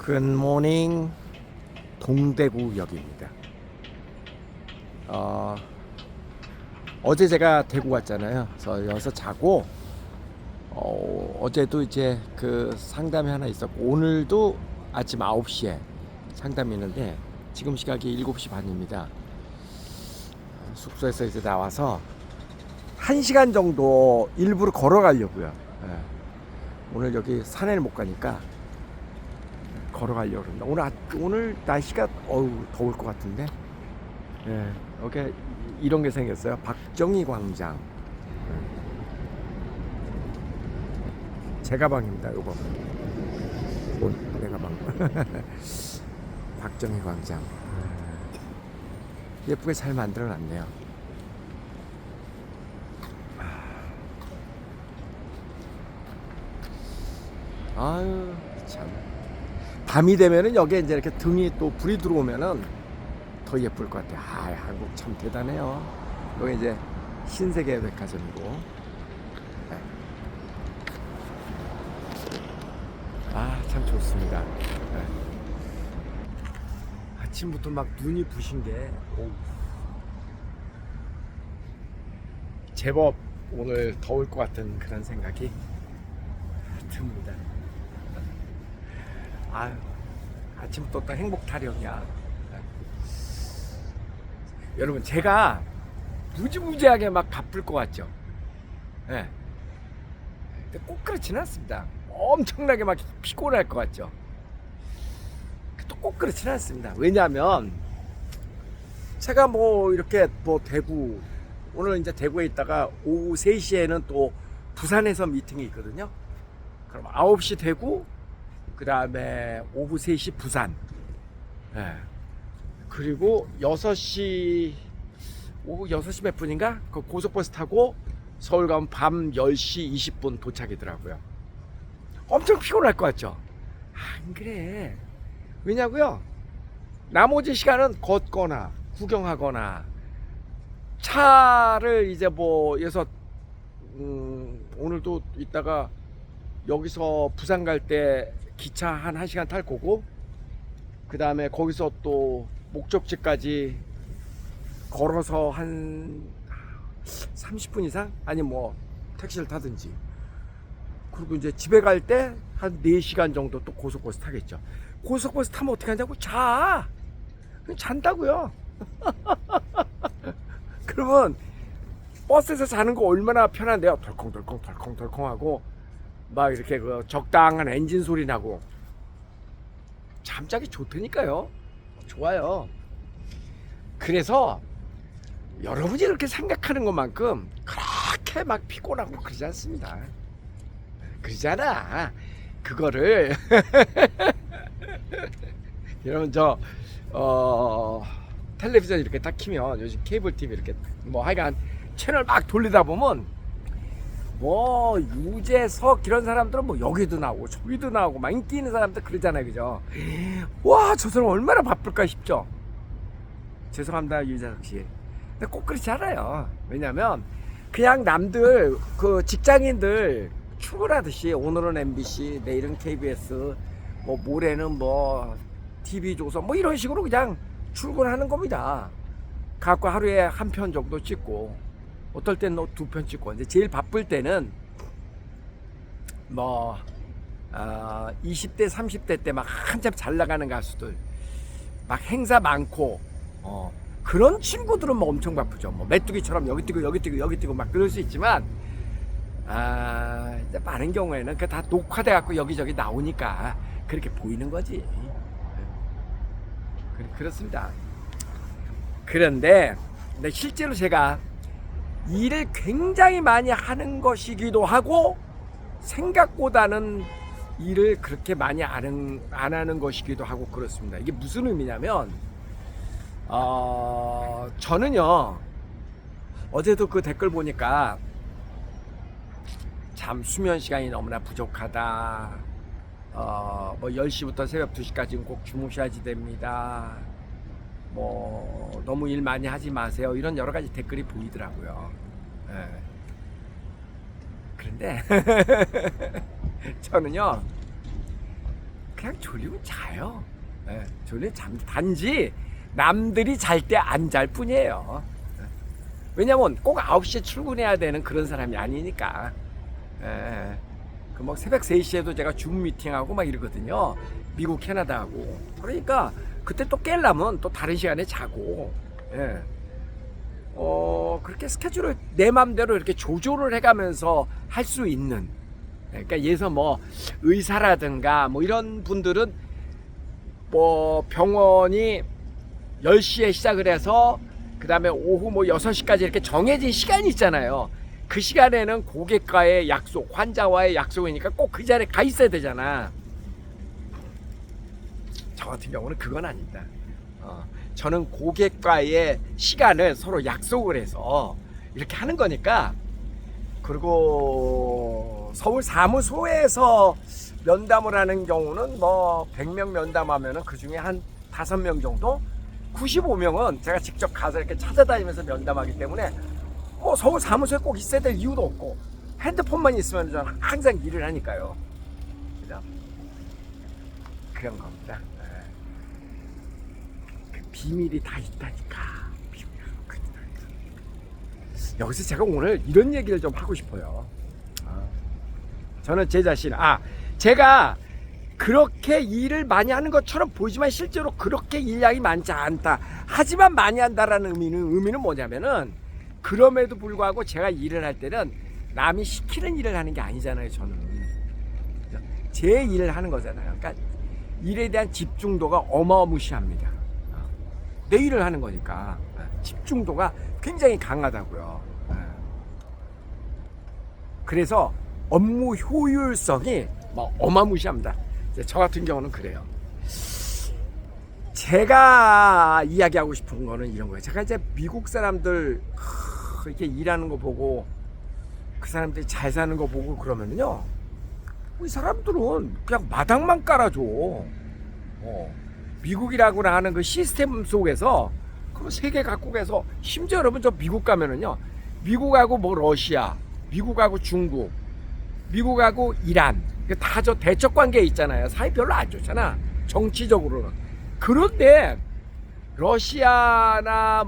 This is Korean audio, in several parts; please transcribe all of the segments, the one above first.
굿모닝 동대구역입니다. 어제 제가 대구 갔잖아요. 그래서 여기서 자고 어제도 이제 그 상담이 하나 있었고 오늘도 아침 9시에 상담이 있는데 지금 시각이 7시 반입니다. 숙소에서 이제 나와서 1시간 정도 일부러 걸어가려고요. 예. 오늘 여기 산에를 못 가니까 걸어가려고 합니다. 오늘 날씨가 더울 것 같은데. 예, 여기 이런 게 생겼어요. 박정희 광장. 제 가방입니다. 요거 내 가방. 박정희 광장. 예쁘게 잘 만들어 놨네요. 아유 참, 밤이 되면은 여기에 이제 이렇게 등이 또 불이 들어오면은 더 예쁠 것 같아요. 한국 참 대단해요. 여기 이제 신세계 백화점이고. 네. 참 좋습니다. 네. 아침부터 막 눈이 부신 게 제법 오늘 더울 것 같은 그런 생각이 듭니다. 아침부터 또 행복 타령이야. 여러분, 제가 무지무지하게 막 바쁠 것 같죠? 예. 근데 꼭 그렇지는 않습니다. 엄청나게 막 피곤할 것 같죠? 또 꼭 그렇지는 않습니다. 왜냐하면 제가 이렇게 대구, 오늘 이제 대구에 있다가 오후 3시에는 또 부산에서 미팅이 있거든요. 그럼 9시 대구, 그 다음에 오후 3시 부산. 예. 그리고 6시, 오후 6시 몇 분인가? 그 고속버스 타고 서울 가면 밤 10시 20분 도착이더라고요. 엄청 피곤할 것 같죠? 안 그래. 왜냐고요? 나머지 시간은 걷거나 구경하거나 차를 이제 여기서 오늘도 이따가 여기서 부산 갈 때 기차 한 1시간 탈 거고, 그 다음에 거기서 또 목적지까지 걸어서 한 30분 이상? 아니 택시를 타든지. 그리고 이제 집에 갈 때 한 4시간 정도 또 고속버스 타겠죠. 고속버스 타면 어떻게 하냐고? 그냥 잔다고요. 그러면 버스에서 자는 거 얼마나 편한데요. 덜컹덜컹 하고 막 이렇게 그 적당한 엔진 소리 나고 잠자기 좋다니까요. 좋아요. 그래서 여러분이 그렇게 생각하는 것만큼 그렇게 막 피곤하고 그러지 않습니다. 그러잖아. 그거를 여러분 텔레비전 이렇게 딱 키면 요즘 케이블 TV 이렇게 하여간 채널 막 돌리다 보면 유재석 이런 사람들은 여기도 나오고 저기도 나오고 막 인기 있는 사람들 그러잖아요, 그죠? 와, 저 사람 얼마나 바쁠까 싶죠? 죄송합니다, 유재석 씨. 근데 꼭 그렇지 않아요. 왜냐면 그냥 남들 그 직장인들 출근하듯이 오늘은 MBC, 내일은 KBS, 모레는 TV조선 이런 식으로 그냥 출근하는 겁니다. 갖고 하루에 한 편 정도 찍고, 어떨 때는 2편 찍고. 이제 제일 바쁠 때는 20대 30대 때 막 한참 잘 나가는 가수들, 막 행사 많고 그런 친구들은 엄청 바쁘죠. 메뚜기처럼 여기 뛰고 막 그럴 수 있지만, 이제 많은 경우에는 다 녹화돼 갖고 여기저기 나오니까 그렇게 보이는 거지. 그렇습니다. 그런데 실제로 제가 일을 굉장히 많이 하는 것이기도 하고, 생각보다는 일을 그렇게 많이 안 하는 것이기도 하고 그렇습니다. 이게 무슨 의미냐면, 저는요, 어제도 그 댓글 보니까 참 수면 시간이 너무나 부족하다. 10시부터 새벽 2시까지는 꼭 주무셔야지 됩니다. 너무 일 많이 하지 마세요. 이런 여러 가지 댓글이 보이더라고요. 그런데 저는요, 그냥 졸리면 자요. 예, 졸리면 단지 남들이 잘 때 안 잘 뿐이에요. 왜냐면 꼭 9시에 출근해야 되는 그런 사람이 아니니까. 예. 그 새벽 3시에도 제가 줌 미팅하고 막 이러거든요. 미국 캐나다하고. 그러니까 그때 또 깨려면 또 다른 시간에 자고. 예. 그렇게 스케줄을 내 맘대로 이렇게 조절을 해가면서 할 수 있는. 그러니까 예서 의사라든가 이런 분들은 병원이 10시에 시작을 해서 그 다음에 오후 6시까지 이렇게 정해진 시간이 있잖아요. 그 시간에는 고객과의 약속, 환자와의 약속이니까 꼭 그 자리에 가 있어야 되잖아. 저 같은 경우는 그건 아닙니다. 저는 고객과의 시간을 서로 약속을 해서 이렇게 하는 거니까. 그리고 서울 사무소에서 면담을 하는 경우는 100명 면담하면은 그 중에 한 5명 정도? 95명은 제가 직접 가서 이렇게 찾아다니면서 면담하기 때문에 서울 사무소에 꼭 있어야 될 이유도 없고 핸드폰만 있으면 저는 항상 일을 하니까요. 그죠? 그런 겁니다. 그 비밀이 다 있다니까. 여기서 제가 오늘 이런 얘기를 좀 하고 싶어요. 저는 제 자신, 제가 그렇게 일을 많이 하는 것처럼 보이지만 실제로 그렇게 일량이 많지 않다. 하지만 많이 한다라는 의미는 뭐냐면은, 그럼에도 불구하고 제가 일을 할 때는 남이 시키는 일을 하는 게 아니잖아요. 저는 제 일을 하는 거잖아요. 그러니까 일에 대한 집중도가 어마무시합니다. 내 일을 하는 거니까 집중도가 굉장히 강하다고요. 그래서 업무 효율성이 어마무시합니다. 저 같은 경우는 그래요. 제가 이야기하고 싶은 거는 이런 거예요. 제가 이제 미국 사람들 이렇게 일하는 거 보고 그 사람들이 잘 사는 거 보고 그러면요, 이 사람들은 그냥 마당만 깔아줘. 미국이라고 하는 그 시스템 속에서 그 세계 각국에서, 심지어 여러분 저 미국 가면은요, 미국하고 러시아, 미국하고 중국, 미국하고 이란, 다 저 대척 관계에 있잖아요. 사이 별로 안 좋잖아, 정치적으로는. 그런데 러시아나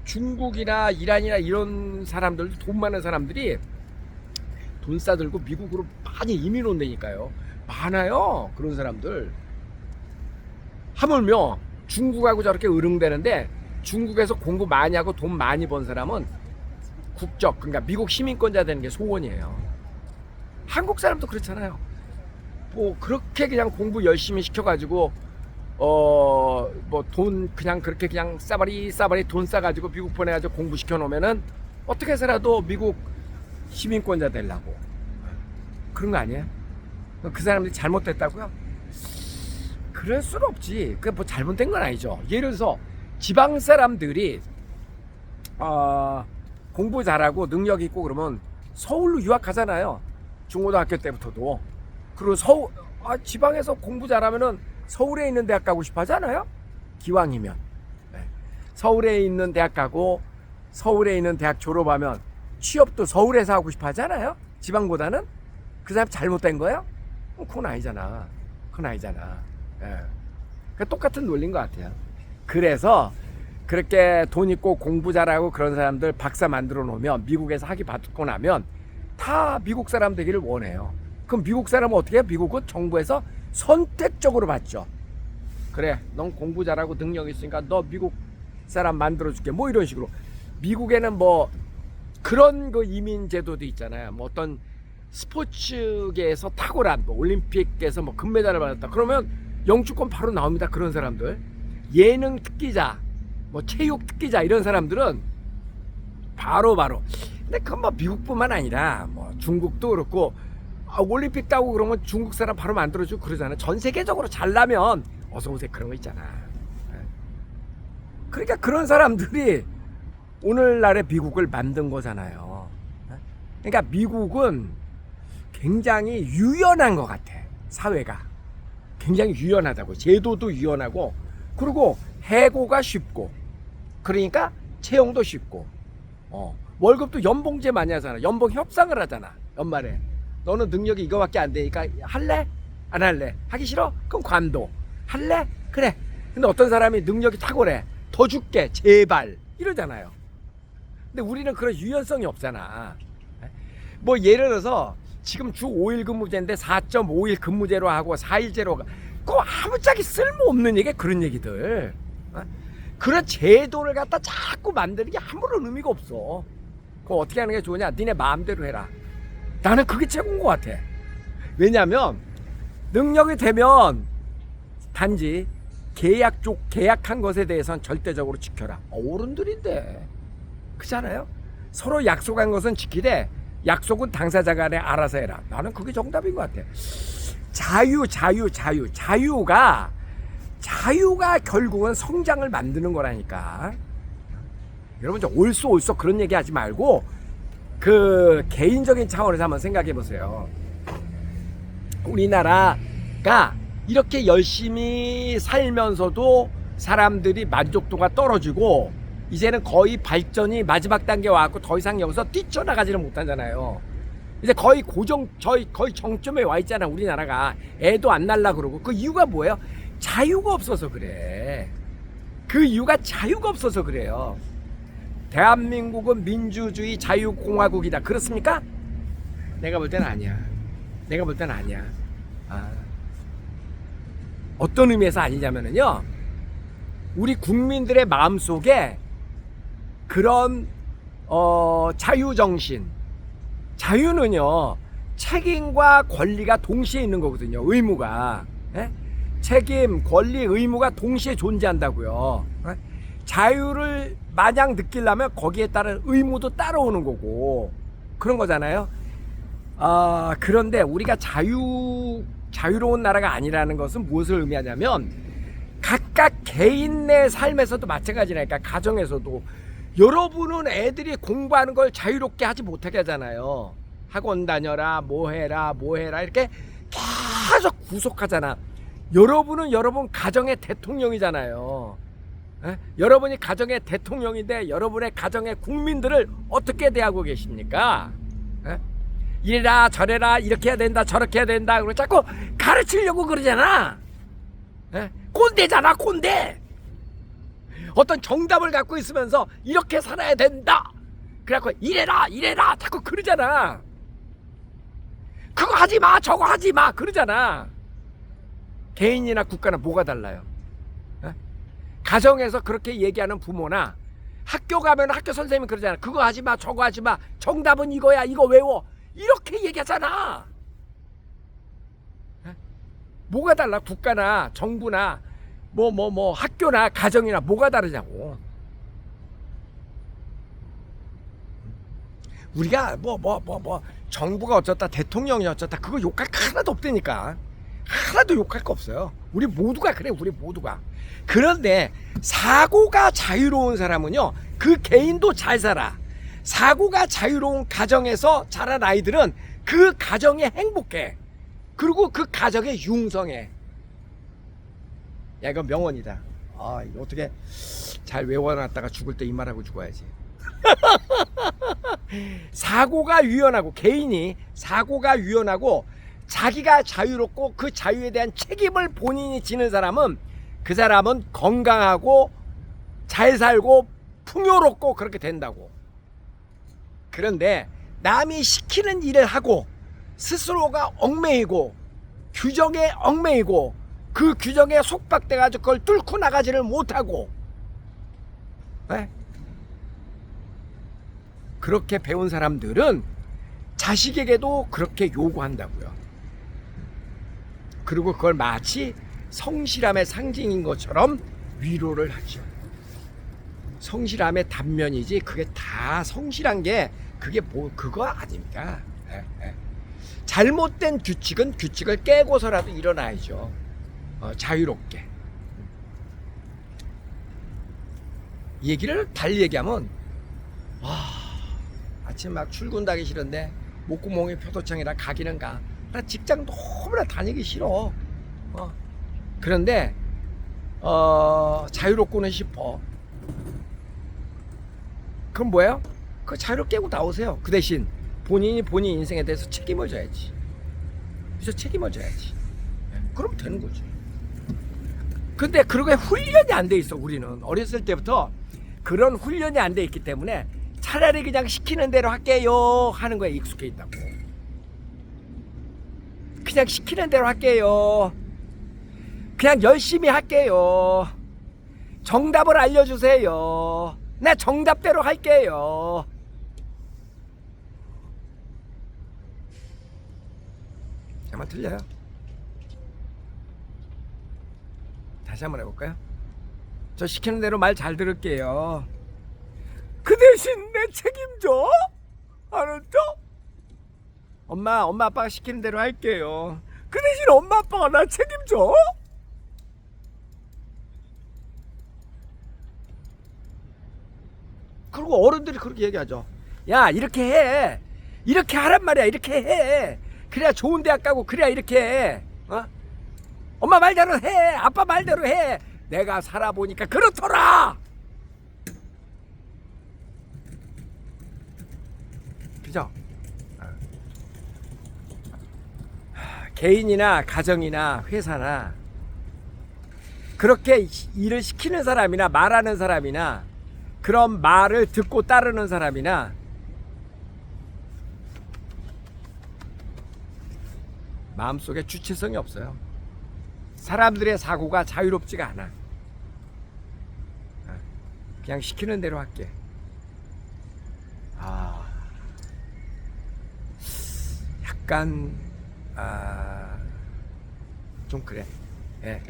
중국이나 이란이나 이런 사람들도, 돈 많은 사람들이 돈 싸들고 미국으로 많이 이민 온다니까요. 많아요, 그런 사람들. 하물며 중국하고 저렇게 으릉대는데, 중국에서 공부 많이 하고 돈 많이 번 사람은 국적, 그러니까 미국 시민권자 되는 게 소원이에요. 한국 사람도 그렇잖아요. 그렇게 그냥 공부 열심히 시켜가지고 돈 그냥 그렇게 그냥 싸바리 돈 싸가지고 미국 보내가지고 공부 시켜놓으면은 어떻게 해서라도 미국 시민권자 되려고 그런 거 아니에요? 그 사람들이 잘못됐다고요? 그럴 수는 없지. 그게 잘못된 건 아니죠. 예를 들어서 지방 사람들이 공부 잘하고 능력 있고 그러면 서울로 유학하잖아요. 중고등학교 때부터도. 그리고 지방에서 공부 잘하면은 서울에 있는 대학 가고 싶어 하잖아요. 기왕이면. 서울에 있는 대학 가고 서울에 있는 대학 졸업하면 취업도 서울에서 하고 싶어 하잖아요. 지방보다는. 그 사람 잘못된 거예요? 그건 아니잖아. 그러니까 똑같은 논리인 것 같아요. 그래서 그렇게 돈 있고 공부 잘하고 그런 사람들 박사 만들어 놓으면, 미국에서 학위 받고 나면 다 미국 사람 되기를 원해요. 그럼 미국 사람은 어떻게 해요? 미국은 정부에서 선택적으로 받죠. 그래, 넌 공부 잘하고 능력 있으니까 너 미국 사람 만들어줄게, 이런 식으로. 미국에는 그런 그 이민 제도도 있잖아요. 어떤 스포츠계에서 탁월한, 올림픽에서 금메달을 받았다 그러면 영주권 바로 나옵니다. 그런 사람들. 예능 특기자, 체육 특기자, 이런 사람들은 바로. 근데 그건 미국뿐만 아니라 중국도 그렇고, 올림픽 따고 그러면 중국 사람 바로 만들어주고 그러잖아요. 전 세계적으로 잘나면 어서 오세요, 그런 거 있잖아. 그러니까 그런 사람들이 오늘날의 미국을 만든 거잖아요. 그러니까 미국은 굉장히 유연한 것 같아. 사회가 굉장히 유연하다고. 제도도 유연하고, 그리고 해고가 쉽고, 그러니까 채용도 쉽고, 월급도 연봉제 많이 하잖아. 연봉 협상을 하잖아, 연말에. 너는 능력이 이거밖에 안 되니까 할래? 안 할래? 하기 싫어? 그럼 관둬. 할래? 그래. 근데 어떤 사람이 능력이 탁월해. 더 줄게 제발 이러잖아요. 근데 우리는 그런 유연성이 없잖아. 뭐 예를 들어서 지금 주 5일 근무제인데 4.5일 근무제로 하고 4일제로 그 아무짝에 쓸모없는 얘기 그런 얘기들. 그런 제도를 갖다 자꾸 만드는 게 아무런 의미가 없어. 그거 어떻게 하는 게 좋으냐? 니네 마음대로 해라. 나는 그게 최고인 것 같아. 왜냐면 능력이 되면 단지 계약한 것에 대해서는 절대적으로 지켜라. 어른들인데 그렇잖아요. 서로 약속한 것은 지키되 약속은 당사자 간에 알아서 해라. 나는 그게 정답인 것 같아. 자유가 결국은 성장을 만드는 거라니까. 여러분 좀 올쏘 그런 얘기 하지 말고 그 개인적인 차원에서 한번 생각해 보세요. 우리나라가 이렇게 열심히 살면서도 사람들이 만족도가 떨어지고 이제는 거의 발전이 마지막 단계에 와갖고 더 이상 여기서 뛰쳐나가지는 못하잖아요. 이제 거의 거의 정점에 와 있잖아. 우리나라가 애도 안 날라 그러고. 그 이유가 뭐예요? 자유가 없어서 그래. 그 이유가 자유가 없어서 그래요. 대한민국은 민주주의 자유공화국이다. 그렇습니까? 내가 볼 때는 아니야. 어떤 의미에서 아니냐면요, 우리 국민들의 마음속에 그런 자유정신, 자유는요 책임과 권리가 동시에 있는 거거든요. 의무가, 책임, 권리, 의무가 동시에 존재한다고요. 자유를 마냥 느끼려면 거기에 따른 의무도 따라오는 거고 그런 거잖아요. 그런데 우리가 자유로운 나라가 아니라는 것은 무엇을 의미하냐면 각각 개인 내 삶에서도 마찬가지라니까. 가정에서도 여러분은 애들이 공부하는 걸 자유롭게 하지 못하게 하잖아요. 학원 다녀라, 뭐 해라 이렇게 계속 구속하잖아. 여러분은 여러분 가정의 대통령이잖아요. 여러분이 가정의 대통령인데 여러분의 가정의 국민들을 어떻게 대하고 계십니까? 이래라 저래라, 이렇게 해야 된다 저렇게 해야 된다 그러고 자꾸 가르치려고 그러잖아. 꼰대잖아, 꼰대. 어떤 정답을 갖고 있으면서 이렇게 살아야 된다 그래갖고 이래라 자꾸 그러잖아. 그거 하지마 저거 하지마 그러잖아. 개인이나 국가나 뭐가 달라요? 가정에서 그렇게 얘기하는 부모나 학교 가면 학교 선생님이 그러잖아. 그거 하지마 저거 하지마, 정답은 이거야, 이거 외워, 이렇게 얘기하잖아. 뭐가 달라? 국가나 정부나 뭐 학교나 가정이나 뭐가 다르냐고. 우리가 뭐 정부가 어쩌다 대통령이 어쩌다 그거 욕할 거 하나도 없다니까. 하나도 욕할 거 없어요. 우리 모두가 그래. 우리 모두가. 그런데 사고가 자유로운 사람은요, 그 개인도 잘 살아. 사고가 자유로운 가정에서 자란 아이들은 그 가정에 행복해. 그리고 그 가정에 융성해. 야, 이거 명언이다. 이거 어떻게 잘 외워놨다가 죽을 때 이 말하고 죽어야지. 사고가 유연하고, 개인이 사고가 유연하고 자기가 자유롭고 그 자유에 대한 책임을 본인이 지는 사람은, 그 사람은 건강하고 잘 살고 풍요롭고 그렇게 된다고. 그런데 남이 시키는 일을 하고 스스로가 얽매이고 규정에 얽매이고 그 규정에 속박돼가지고 그걸 뚫고 나가지를 못하고, 그렇게 배운 사람들은 자식에게도 그렇게 요구한다고요. 그리고 그걸 마치 성실함의 상징인 것처럼 위로를 하죠. 성실함의 단면이지 그게 다 성실한 게 그게 뭐 그거 아닙니까? 잘못된 규칙을 깨고서라도 일어나야죠. 자유롭게. 얘기를 달리 얘기하면, 아침 막 출근 가기 싫은데 목구멍이 표도청이라 가기는 가. 나 직장 너무나 다니기 싫어. 그런데 자유롭고는 싶어. 그럼 뭐예요? 그 자유를 깨고 나오세요. 그 대신 본인이 본인 인생에 대해서 책임을 져야지. 그래서 책임을 져야지. 그럼 되는 거지. 근데 그렇게 훈련이 안 돼 있어. 우리는 어렸을 때부터 그런 훈련이 안 돼 있기 때문에 차라리 그냥 시키는 대로 할게요 하는 거에 익숙해 있다고. 그냥 시키는 대로 할게요. 그냥 열심히 할게요. 정답을 알려주세요. 나 정답대로 할게요. 잠깐만, 틀려요. 다시 한번 해볼까요? 저 시키는 대로 말 잘 들을게요. 그 대신 내 책임져? 알았죠? 엄마 아빠가 시키는 대로 할게요. 그 대신 엄마 아빠가 나 책임져? 그리고 어른들이 그렇게 얘기하죠. 야, 이렇게 해. 이렇게 하란 말이야. 이렇게 해. 그래야 좋은 대학 가고 그래야 이렇게 해. 어? 엄마 말대로 해. 아빠 말대로 해. 내가 살아보니까 그렇더라. 그죠? 개인이나 가정이나 회사나 그렇게 일을 시키는 사람이나 말하는 사람이나 그런 말을 듣고 따르는 사람이나 마음속에 주체성이 없어요. 사람들의 사고가 자유롭지가 않아. 그냥 시키는 대로 할게. 약간 좀 그래. 예.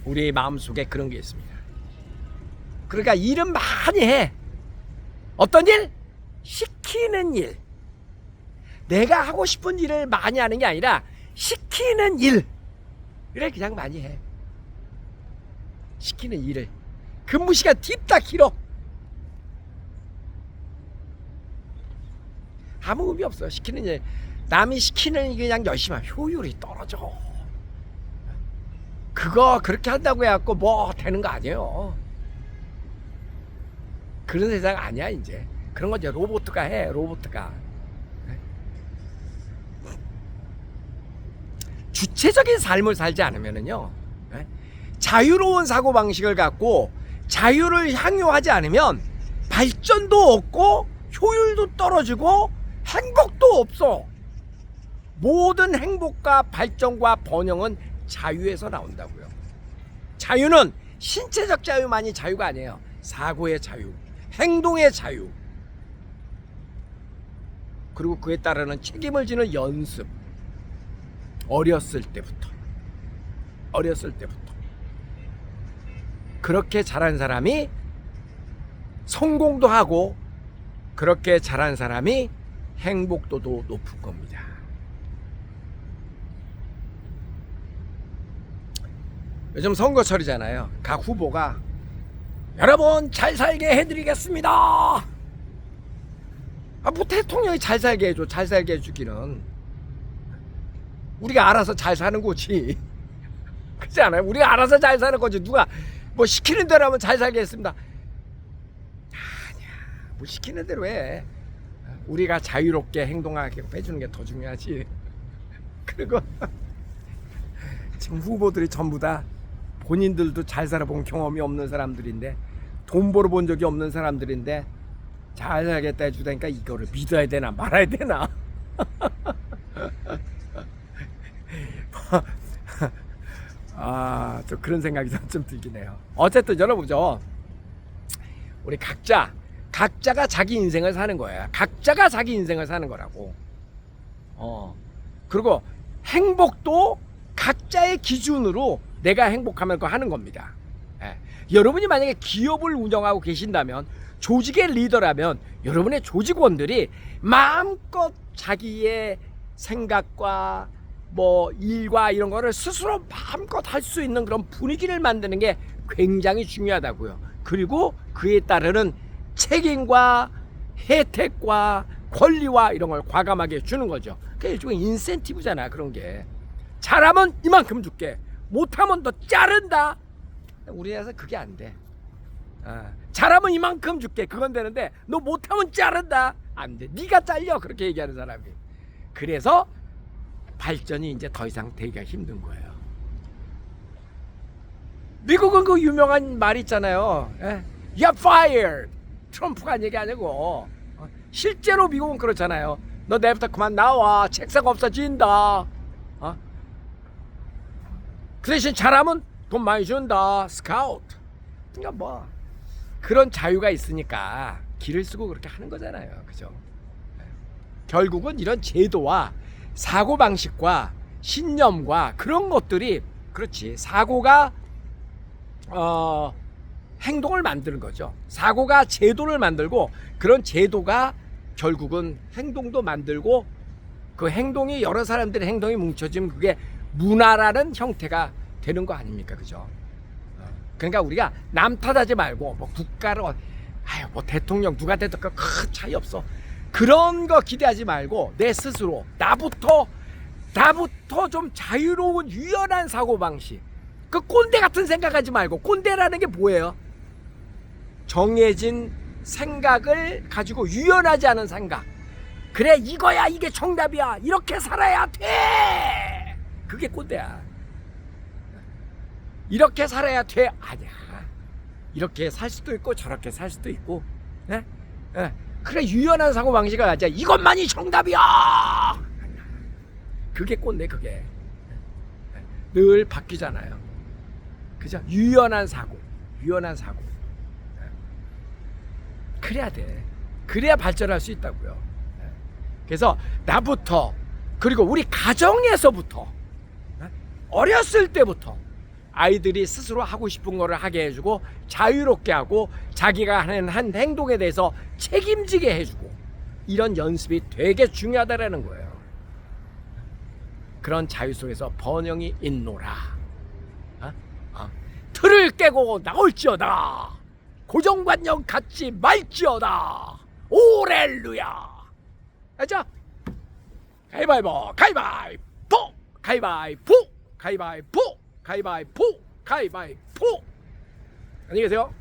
우리 마음속에 그런 게 있습니다. 그러니까 일은 많이 해. 어떤 일? 시키는 일. 내가 하고 싶은 일을 많이 하는 게 아니라 시키는 일. 그래, 그냥 많이 해. 시키는 일을. 근무 시간 딥다 길어. 아무 의미 없어요. 시키는 일. 남이 시키는 일 그냥 열심히 하면 효율이 떨어져. 그거 그렇게 한다고 해갖고 뭐 되는 거 아니에요. 그런 세상 아니야. 이제 그런 거 이제 로봇가 해. 로봇가. 주체적인 삶을 살지 않으면은요, 자유로운 사고방식을 갖고 자유를 향유하지 않으면 발전도 없고 효율도 떨어지고 행복도 없어. 모든 행복과 발전과 번영은 자유에서 나온다고요. 자유는 신체적 자유만이 자유가 아니에요. 사고의 자유, 행동의 자유, 그리고 그에 따르는 책임을 지는 연습. 어렸을 때부터 그렇게 자란 사람이 성공도 하고 그렇게 자란 사람이 행복도도 높은 겁니다. 요즘 선거철이잖아요. 각 후보가 여러분 잘 살게 해드리겠습니다. 뭐 대통령이 잘 살게 해줘. 잘 살게 해주기는 우리가 알아서 잘 사는 거지. 그렇지 않아요? 우리가 알아서 잘 사는 거지. 누가 뭐 시키는 대로 하면 잘 살게 했습니다. 아니야. 뭐 시키는 대로 해. 우리가 자유롭게 행동하게 해주는 게 더 중요하지. 그리고 지금 후보들이 전부 다 본인들도 잘 살아본 경험이 없는 사람들인데, 돈 벌어본 적이 없는 사람들인데 잘 살겠다 해주다니까 이거를 믿어야 되나 말아야 되나. 또 그런 생각이 좀 들긴 해요. 어쨌든 여러분죠, 우리 각자가 자기 인생을 사는 거예요. 각자가 자기 인생을 사는 거라고. 그리고 행복도 각자의 기준으로 내가 행복하면 그거 하는 겁니다. 여러분이 만약에 기업을 운영하고 계신다면, 조직의 리더라면 여러분의 조직원들이 마음껏 자기의 생각과 뭐 일과 이런 거를 스스로 마음껏 할 수 있는 그런 분위기를 만드는 게 굉장히 중요하다고요. 그리고 그에 따르는 책임과 혜택과 권리와 이런 걸 과감하게 주는 거죠. 그게 일종의 인센티브잖아. 그런 게 잘하면 이만큼 줄게, 못하면 너 자른다. 우리나라에서 그게 안 돼. 잘하면 이만큼 줄게, 그건 되는데 너 못하면 자른다. 안 돼. 네가 잘려. 그렇게 얘기하는 사람이. 그래서 발전이 이제 더 이상 되기가 힘든 거예요. 미국은 그 유명한 말 있잖아요. 예? You're fired. 트럼프가 한 얘기 아니고 실제로 미국은 그렇잖아요. 너 내일부터 그만 나와. 책상 없어진다. 그 대신 잘하면 돈 많이 준다. 스카우트. 그러니까 뭐 그런 자유가 있으니까 길을 쓰고 그렇게 하는 거잖아요. 그죠? 결국은 이런 제도와 사고방식과 신념과 그런 것들이 그렇지 사고가 행동을 만드는 거죠. 사고가 제도를 만들고 그런 제도가 결국은 행동도 만들고 그 행동이 여러 사람들의 행동이 뭉쳐지면 그게 문화라는 형태가 되는 거 아닙니까? 그죠? 그러니까 우리가 남 탓하지 말고 뭐 국가를 뭐 대통령 누가 됐든 큰 차이 없어. 그런 거 기대하지 말고 내 스스로 나부터 좀 자유로운 유연한 사고방식. 그 꼰대 같은 생각하지 말고 꼰대라는 게 뭐예요? 정해진 생각을 가지고 유연하지 않은 생각. 그래 이거야 이게 정답이야 이렇게 살아야 돼. 그게 꼰대야. 이렇게 살아야 돼 아니야. 이렇게 살 수도 있고 저렇게 살 수도 있고. 네? 네. 그래 유연한 사고방식을 가자. 이것만이 정답이야. 그게 꼰대 그게. 늘 바뀌잖아요. 그죠? 유연한 사고. 그래야 돼. 그래야 발전할 수 있다고요. 그래서 나부터 그리고 우리 가정에서부터 어렸을 때부터 아이들이 스스로 하고 싶은 거를 하게 해주고 자유롭게 하고 자기가 하는 한 행동에 대해서 책임지게 해주고 이런 연습이 되게 중요하다라는 거예요. 그런 자유 속에서 번영이 있노라. 틀을 깨고 나올지어다. 고정관념 갖지 말지어다. 오렐루야. 알죠? 가위바위보 가위바위보 가위바위보 가위바위보 가위바위보 가위바위보. 안녕히 계세요.